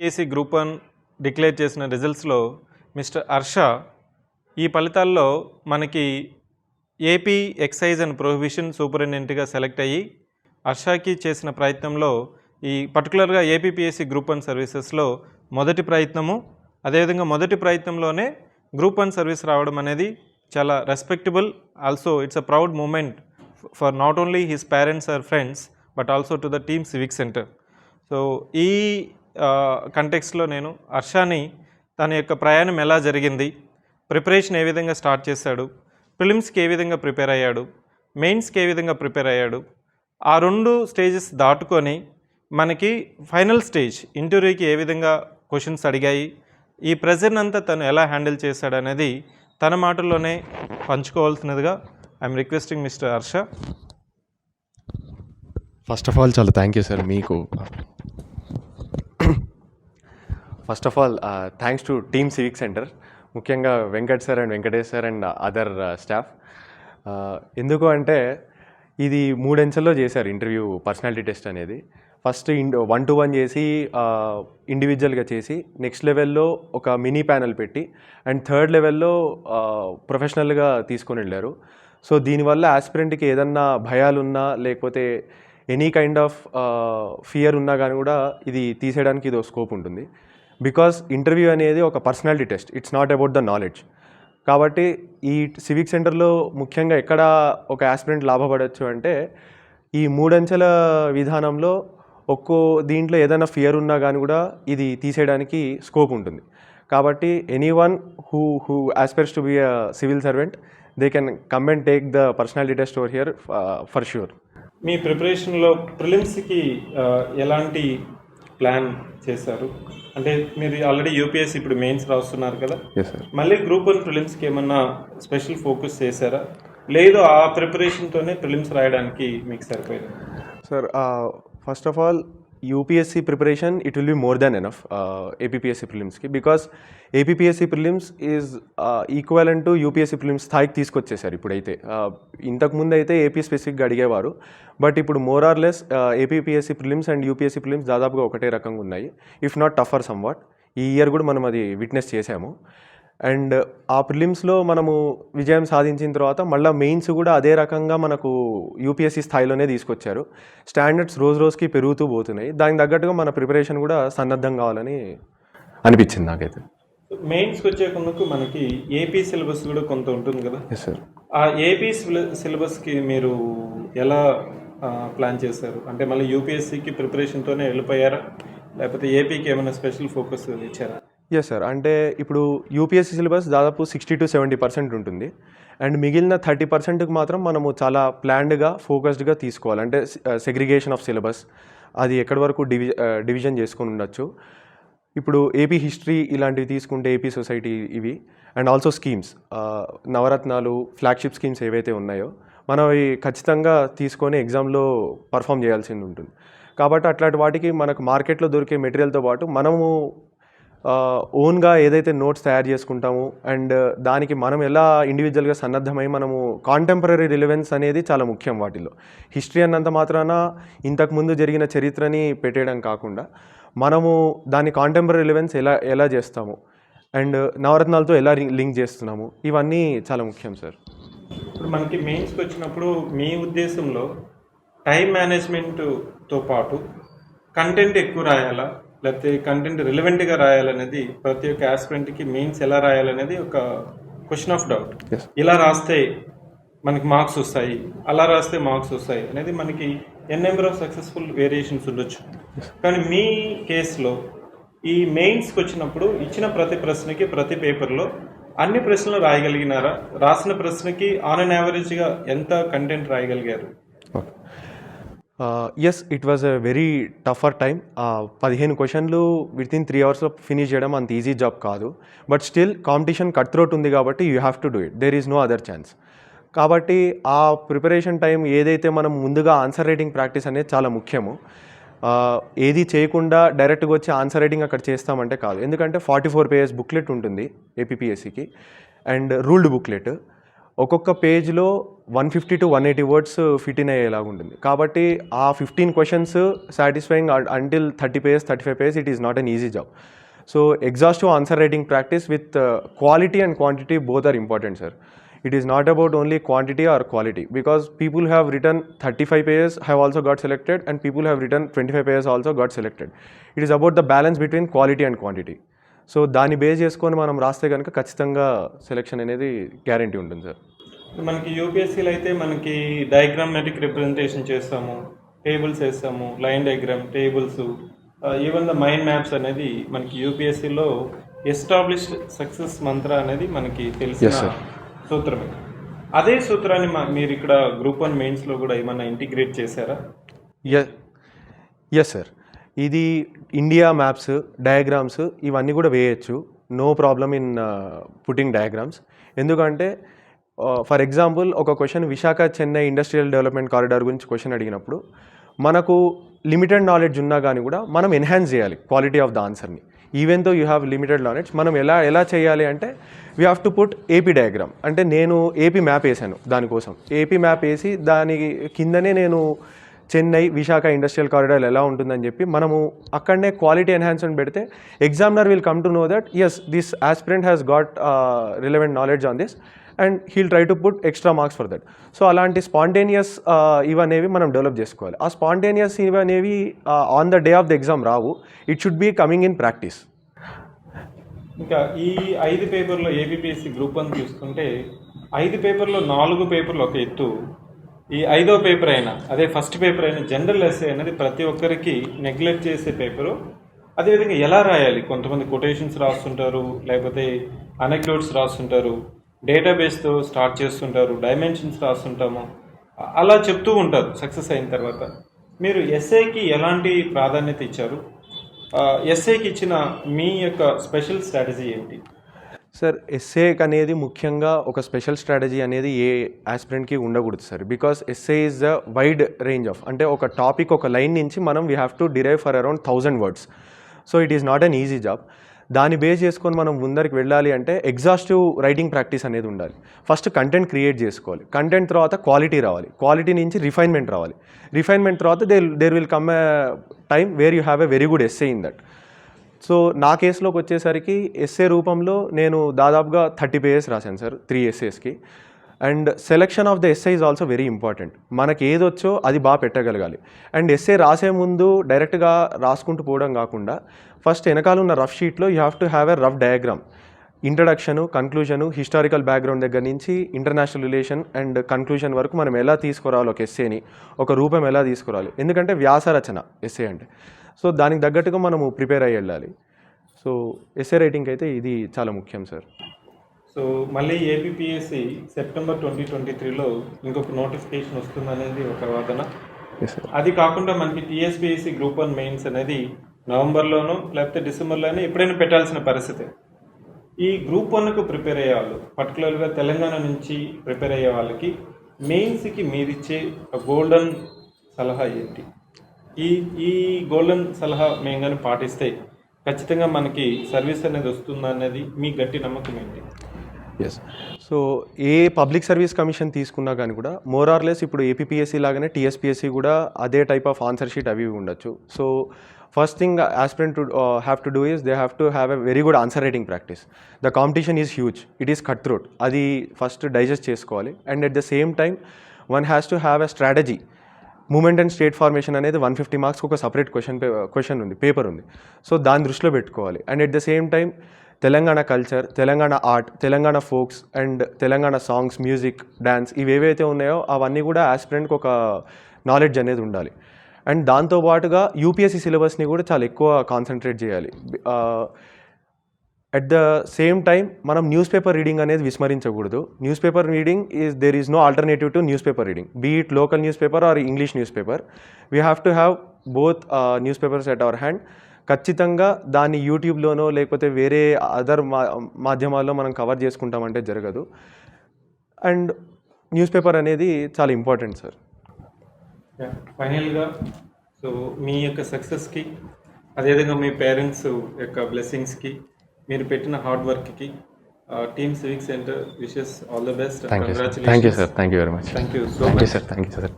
AC group 1 declare చేసిన రిజల్ట్స్‌లో mister Harsha ఈ ఫలితాల్లో మనకి ఏపీ ఎక్సైజ్ అండ్ ప్రొహిబిషన్ సూపరింటెండెంట్‌గా సెలెక్ట్ అయ్యి హర్షకి చేసిన ప్రయత్నంలో ఈ పర్టికులర్‌గా ఏపీపీఎస్సీ గ్రూప్ 1 సర్వీసెస్‌లో మొదటి ప్రయత్నము, అదేవిధంగా మొదటి ప్రయత్నంలోనే గ్రూప్ 1 సర్వీస్ రావడం అనేది చాలా respectable. Also it's a proud moment for not only his parents or friends but also to the team civic centre. So ఈ కంటెక్స్ట్లో నేను హర్షని తన యొక్క ప్రయాణం ఎలా జరిగింది, ప్రిపరేషన్ ఏ విధంగా స్టార్ట్ చేశాడు, ప్రిలిమ్స్కి ఏ విధంగా ప్రిపేర్ అయ్యాడు, మెయిన్స్కి ఏ విధంగా ప్రిపేర్ అయ్యాడు, ఆ 2 స్టేజెస్ దాటుకొని మనకి ఫైనల్ స్టేజ్ ఇంటర్వ్యూకి ఏ విధంగా క్వశ్చన్స్ అడిగాయి, ఈ ప్రెజర్ని అంతా తను ఎలా హ్యాండిల్ చేశాడు అనేది తన మాటల్లోనే పంచుకోవాల్సినదిగా I am requesting mister Harsha. First of all చాలా థ్యాంక్ యూ సార్ మీకు. First of all thanks to team civic centre, ముఖ్యంగా Venkat sir and Venkatesh sir and other staff. ఎందుకు అంటే ఇది 3 అంచెల్లో చేశారు ఇంటర్వ్యూ పర్సనాలిటీ టెస్ట్ అనేది. ఫస్ట్ 1-to-1 చేసి ఇండివిజువల్గా చేసి, నెక్స్ట్ లెవెల్లో ఒక మినీ ప్యానెల్ పెట్టి, అండ్ థర్డ్ లెవెల్లో ప్రొఫెషనల్గా తీసుకొని వెళ్ళారు. సో దీనివల్ల ఆస్పిరెంట్కి ఏదన్నా భయాలున్నా లేకపోతే ఎనీ కైండ్ ఆఫ్ ఫియర్ ఉన్నా కానీ కూడా ఇది తీసేయడానికి ఇది ఒక స్కోప్ ఉంటుంది. బికాస్ ఇంటర్వ్యూ అనేది ఒక personality test, it's not about the knowledge. కాబట్టి ఈ సివిక్ సెంటర్లో ముఖ్యంగా ఎక్కడ ఒక ఆస్పిరెంట్ లాభపడవచ్చు అంటే ఈ 3 అంచెల విధానంలో ఒక్కో దీంట్లో ఏదైనా ఫియర్ ఉన్నా కానీ కూడా ఇది తీసేయడానికి స్కోప్ ఉంటుంది. కాబట్టి anyone who aspires to be a civil servant, they can come and take the personality test over here for sure. మీ ప్రిపరేషన్లో ప్రిలిమ్స్కి ఎలాంటి ప్లాన్ చేశారు? అంటే మీరు ఆల్రెడీ యూపీఎస్సీ ఇప్పుడు మెయిన్స్ రాస్తున్నారు కదా, మళ్ళీ గ్రూప్ 1 ప్రిలిమ్స్కి ఏమన్నా స్పెషల్ ఫోకస్ చేశారా, లేదు ఆ ప్రిపరేషన్తోనే ప్రిలిమ్స్ రాయడానికి మీకు సరిపోయింది? Sir first of all UPSC preparation it will be more than enough APPSC ప్రిలిమ్స్కి. Because APPSC prelims is equivalent to UPSC prelims స్థాయికి తీసుకొచ్చేసారు ఇప్పుడైతే. ఇంతకుముందు అయితే ఏపీ స్పెసిఫిక్గా అడిగేవారు, బట్ ఇప్పుడు more or less APPSC prelims and UPSC prelims దాదాపుగా ఒకటే రకంగా ఉన్నాయి, ఇఫ్ నాట్ టఫర్ సమ్ వాట్. ఈ ఇయర్ కూడా మనం అది విట్నెస్ చేసాము. అండ్ ఆ ప్రిలిమ్స్లో మనము విజయం సాధించిన తర్వాత మళ్ళీ మెయిన్స్ కూడా అదే రకంగా మనకు యూపీఎస్సీ స్థాయిలోనే తీసుకొచ్చారు. స్టాండర్డ్స్ రోజు రోజుకి పెరుగుతూ పోతున్నాయి. దానికి తగ్గట్టుగా మన ప్రిపరేషన్ కూడా సన్నద్ధం కావాలని అనిపించింది నాకైతే. మెయిన్స్కి వచ్చే కొందుకు మనకి ఏపీ సిలబస్ కూడా కొంత ఉంటుంది కదా. Yes sir. ఆ ఏపీ సిలబస్కి మీరు ఎలా ప్లాన్ చేశారు? అంటే మళ్ళీ యూపీఎస్సీకి ప్రిపరేషన్తోనే వెళ్ళిపోయారా, లేకపోతే ఏపీకి ఏమైనా స్పెషల్ ఫోకస్ ఇచ్చారా? Yes sir. అంటే ఇప్పుడు యూపీఎస్సీ సిలబస్ దాదాపు 60-70% ఉంటుంది. అండ్ మిగిలిన 30%కి మాత్రం మనము చాలా ప్లాన్డ్గా ఫోకస్డ్గా తీసుకోవాలి. అంటే సెగ్రిగేషన్ ఆఫ్ సిలబస్ అది ఎక్కడి వరకు డివిజన్ చేసుకొని ఉండొచ్చు. ఇప్పుడు ఏపీ హిస్టరీ ఇలాంటివి తీసుకుంటే ఏపీ సొసైటీ ఇవి, and also schemes, Navaratnalu, flagship schemes ఏవైతే ఉన్నాయో మనం అవి ఖచ్చితంగా తీసుకొని ఎగ్జామ్లో పర్ఫామ్ చేయాల్సింది ఉంటుంది. కాబట్టి అట్లాంటి వాటికి మనకు మార్కెట్లో దొరికే మెటీరియల్తో పాటు మనము ఓన్గా ఏదైతే నోట్స్ తయారు చేసుకుంటాము, అండ్ దానికి మనం ఎలా ఇండివిజువల్గా సన్నద్ధమై మనము కాంటెంపరీ రిలవెన్స్ అనేది చాలా ముఖ్యం వాటిల్లో. హిస్టరీ అన్నంత మాత్రాన ఇంతకుముందు జరిగిన చరిత్రని పెట్టేయడం కాకుండా మనము దాని కాంటెంపరీ రిలవెన్స్ ఎలా చేస్తాము, అండ్ నవరత్నాలతో ఎలా లింక్ చేస్తున్నాము, ఇవన్నీ చాలా ముఖ్యం సార్. ఇప్పుడు మనకి మెయిన్స్కి వచ్చినప్పుడు మీ ఉద్దేశంలో టైం మేనేజ్మెంట్తో పాటు కంటెంట్ ఎక్కువ రాయాలా, లేకపోతే కంటెంట్ రిలవెంట్గా రాయాలనేది ప్రతి ఒక్క ఆస్పిరెంట్కి మెయిన్స్ ఎలా రాయాలనేది ఒక క్వశ్చన్ ఆఫ్ డౌట్. ఇలా రాస్తే మనకి మార్క్స్ వస్తాయి, అలా రాస్తే మార్క్స్ వస్తాయి అనేది మనకి నెంబర్ ఆఫ్ సక్సెస్ఫుల్ వేరియేషన్స్ ఉండొచ్చు. కానీ మీ కేసులో ఈ మెయిన్స్కి వచ్చినప్పుడు ఇచ్చిన ప్రతి ప్రశ్నకి ప్రతి పేపర్లో అన్ని ప్రశ్నలు రాయగలిగినారా? రాసిన ప్రశ్నకి ఆన్ అన్ యావరేజ్గా ఎంత కంటెంట్ రాయగలిగారు? Yes, it was a very tougher time. 15 క్వశ్చన్లు వితిన్ 3 అవర్స్లో ఫినిష్ చేయడం అంత ఈజీ జాబ్ కాదు. But still competition cut throat ఉంది కాబట్టి you have to do it, there is no other chance. కాబట్టి ఆ ప్రిపరేషన్ టైం ఏదైతే మనం ముందుగా ఆన్సర్ రైటింగ్ ప్రాక్టీస్ అనేది చాలా ముఖ్యము. ఏది చేయకుండా డైరెక్ట్గా వచ్చి ఆన్సర్ రైటింగ్ అక్కడ చేస్తామంటే కాదు. ఎందుకంటే 44 పేజెస్ బుక్లెట్ ఉంటుంది ఏపీపీఎస్సీకి, అండ్ రూల్డ్ బుక్లెట్. ఒక్కొక్క పేజ్లో 150 to 180 వర్డ్స్ ఫిట్ ఇన్ అయ్యేలాగా ఉంటుంది. కాబట్టి ఆ 15 questions satisfying until 30 pages 35 pages it is not an easy job. So exhaustive answer writing practice with quality and quantity both are important, sir. It is not about only quantity or quality, because people who have written 35 pages have also got selected, and people who have written 25 pages also got selected. It is about the balance between quality and quantity. So దాన్ని base చేసుకొని మనం రాస్తే కనుక ఖచ్చితంగా selection అనేది guarantee ఉంటుంది sir. మనకి యూపీఎస్సీలో అయితే మనకి డయాగ్రామాటిక్ రిప్రజెంటేషన్ చేస్తాము, టేబుల్స్ వేస్తాము, line diagram, tables, even the mind maps అనేది మనకి యూపీఎస్సీలో ఎస్టాబ్లిష్డ్ సక్సెస్ మంత్ర అనేది మనకి తెలిసిన సూత్రమే. అదే సూత్రాన్ని మీరు ఇక్కడ గ్రూప్ 1 మెయిన్స్లో కూడా ఏమన్నా ఇంటిగ్రేట్ చేశారా? Yes sir. ఇది ఇండియా మ్యాప్స్, డయాగ్రామ్స్ ఇవన్నీ కూడా వేయచ్చు. No problem in putting diagrams. ఎందుకంటే ఫర్ ఎగ్జాంపుల్ ఒక question Visakha Chennai industrial development corridor గురించి క్వశ్చన్ అడిగినప్పుడు మనకు లిమిటెడ్ నాలెడ్జ్ ఉన్నా కానీ కూడా మనం ఎన్హాన్స్ చేయాలి క్వాలిటీ ఆఫ్ ద ఆన్సర్ని. Even though you have limited knowledge, మనం ఎలా చేయాలి అంటే we have to put AP diagram. అంటే నేను ఏపీ మ్యాప్ వేసాను, దానికోసం ఏపీ మ్యాప్ వేసి దాని కిందనే నేను చెన్నై విశాఖ ఇండస్ట్రియల్ కారిడార్ ఎలా ఉంటుందని చెప్పి మనము అక్కడనే క్వాలిటీ ఎన్హాన్స్మెంట్ పెడితే examiner will come to know that yes this aspirant has got relevant knowledge on this and he'll try to put extra marks for that. So అలాంటి స్పాంటేనియస్ ఇవనేవి మనం డెవలప్ చేసుకోవాలి. ఆ స్పాంటేనియస్ ఇవనేవి on the day of the exam రావు. It should be coming in practice. ఇంకా ఈ 5 పేపర్లో ఏబిపిఎస్సి గ్రూప్ 1 తీసుకుంటే 5 పేపర్లో 4 పేపర్లు ఒక ఎత్తు, ఈ 5వ పేపర్ అయినా అదే ఫస్ట్ పేపర్ అయినా జనరల్ ఎస్సే అనేది ప్రతి ఒక్కరికి నెగ్లెక్ట్ చేసే పేపరు. అదేవిధంగా ఎలా రాయాలి, కొంతమంది కొటేషన్స్ రాస్తుంటారు, లేకపోతే అనెక్డోట్స్ రాస్తుంటారు, డేటాబేస్తో స్టార్ట్ చేస్తుంటారు, డైమెన్షన్స్ రాస్తుంటాము, అలా చెప్తూ ఉంటారు సక్సెస్ అయిన తర్వాత. మీరు ఎస్ఏకి ఎలాంటి ప్రాధాన్యత ఇచ్చారు? ఎస్ఏకి ఇచ్చిన మీ యొక్క స్పెషల్ స్ట్రాటజీ ఏంటి? సార్, ఎస్ఏకి అనేది ముఖ్యంగా ఒక స్పెషల్ స్ట్రాటజీ అనేది ఏ ఆస్పిరెంట్కి ఉండకూడదు sir. Because SA is the wide range of, అంటే ఒక టాపిక్ ఒక లైన్ నుంచి మనం we have to derive for around 1000 words. So it is not an easy job. దాన్ని బేస్ చేసుకొని మనం ముందరికి వెళ్ళాలి అంటే ఎగ్జాస్టివ్ రైటింగ్ ప్రాక్టీస్ అనేది ఉండాలి. ఫస్ట్ కంటెంట్ క్రియేట్ చేసుకోవాలి, కంటెంట్ తర్వాత క్వాలిటీ రావాలి, క్వాలిటీ నుంచి రిఫైన్మెంట్ రావాలి, రిఫైన్మెంట్ తర్వాత there will come a time where you have a very good essay in that. So నా కేసులోకి వచ్చేసరికి ఎస్సే రూపంలో నేను దాదాపుగా 30 పేజెస్ రాశాను సార్, 3 ఎస్సేస్కి. And selection of the essay is also very important. మనకి ఏదొచ్చో అది బాగా పెట్టగలగాలి. అండ్ ఎస్సే రాసే ముందు డైరెక్ట్గా రాసుకుంటూ పోవడం కాకుండా ఫస్ట్ వెనకాల ఉన్న రఫ్ షీట్లో you have to have a rough diagram. Introduction, కన్క్లూజను, historical background దగ్గర నుంచి ఇంటర్నేషనల్ రిలేషన్ అండ్ కన్క్లూజన్ వరకు మనం ఎలా తీసుకురావాలి, ఒక ఎస్సేని ఒక రూపం ఎలా తీసుకురావాలి. ఎందుకంటే వ్యాసరచన ఎస్సే అంటే. సో దానికి తగ్గట్టుగా మనము ప్రిపేర్ అయ్యి వెళ్ళాలి. సో ఎస్సే రైటింగ్ అయితే ఇది చాలా ముఖ్యం సార్. సో మళ్ళీ ఏపీఎస్సి సెప్టెంబర్ 2023లో ఇంకొక నోటిఫికేషన్ వస్తుందనేది ఒక వాదన. అది కాకుండా మనకి టీఎస్పీఎస్సి గ్రూప్ 1 మెయిన్స్ అనేది నవంబర్లోనో లేకపోతే డిసెంబర్లోనో ఎప్పుడైనా పెట్టాల్సిన పరిస్థితి. ఈ గ్రూప్ 1కు ప్రిపేర్ అయ్యే వాళ్ళు, పర్టికులర్గా తెలంగాణ నుంచి ప్రిపేర్ అయ్యే వాళ్ళకి మెయిన్స్కి మీరిచ్చే గోల్డెన్ సలహా ఏంటి? ఈ గోల్డెన్ సలహా మేము కానీ పాటిస్తే ఖచ్చితంగా మనకి సర్వీస్ అనేది వస్తుందా అనేది మీ గట్టి నమ్మకం ఏంటి? ఎస్. సో ఏ పబ్లిక్ సర్వీస్ కమిషన్ తీసుకున్నా కానీ కూడా మోర్ ఆర్ లెస్ ఇప్పుడు ఏపీఎస్సి లాగానే టీఎస్పీఎస్సి కూడా అదే టైప్ ఆఫ్ ఆన్సర్ షీట్ అవి ఉండొచ్చు. So first thing aspirant to have to do is they have to have a very good answer writing practice. The competition is huge, it is cutthroat. అది first digest చేసుకోవాలి. And at the same time one has to have a strategy. Movement and state formation అనేది 150 మార్క్స్కి ఒక separate question ఉంది, paper ఉంది. So దాన్ని దృష్టిలో పెట్టుకోవాలి. And at the same time Telangana culture, Telangana art, Telangana folks and Telangana songs, music, dance ఇవేవైతే ఉన్నాయో అవన్నీ కూడా ఆస్పిరెంట్కి ఒక నాలెడ్జ్ అనేది ఉండాలి. అండ్ దాంతోపాటుగా యూపీఎస్సీ సిలబస్ని కూడా చాలా ఎక్కువ కాన్సన్ట్రేట్ చేయాలి. అట్ ద సేమ్ టైం మనం న్యూస్ పేపర్ రీడింగ్ అనేది విస్మరించకూడదు. News paper reading there is no alternative to news paper reading, be it local news paper or English news paper. We have to have both news papers at our hand. ఖచ్చితంగా దాన్ని యూట్యూబ్లోనో లేకపోతే వేరే other మాధ్యమాల్లో మనం cover చేసుకుంటామంటే జరగదు. And news paper అనేది చాలా important sir. ఫైనల్గా సో మీ యొక్క సక్సెస్కి, అదేవిధంగా మీ పేరెంట్స్ యొక్క బ్లెస్సింగ్స్కి, మీరు పెట్టిన హార్డ్ వర్క్కి team civic centre wishes all the best. Thank you sir, thank you sir, thank you very much, thank you so thank you much. Sir, thank you sir.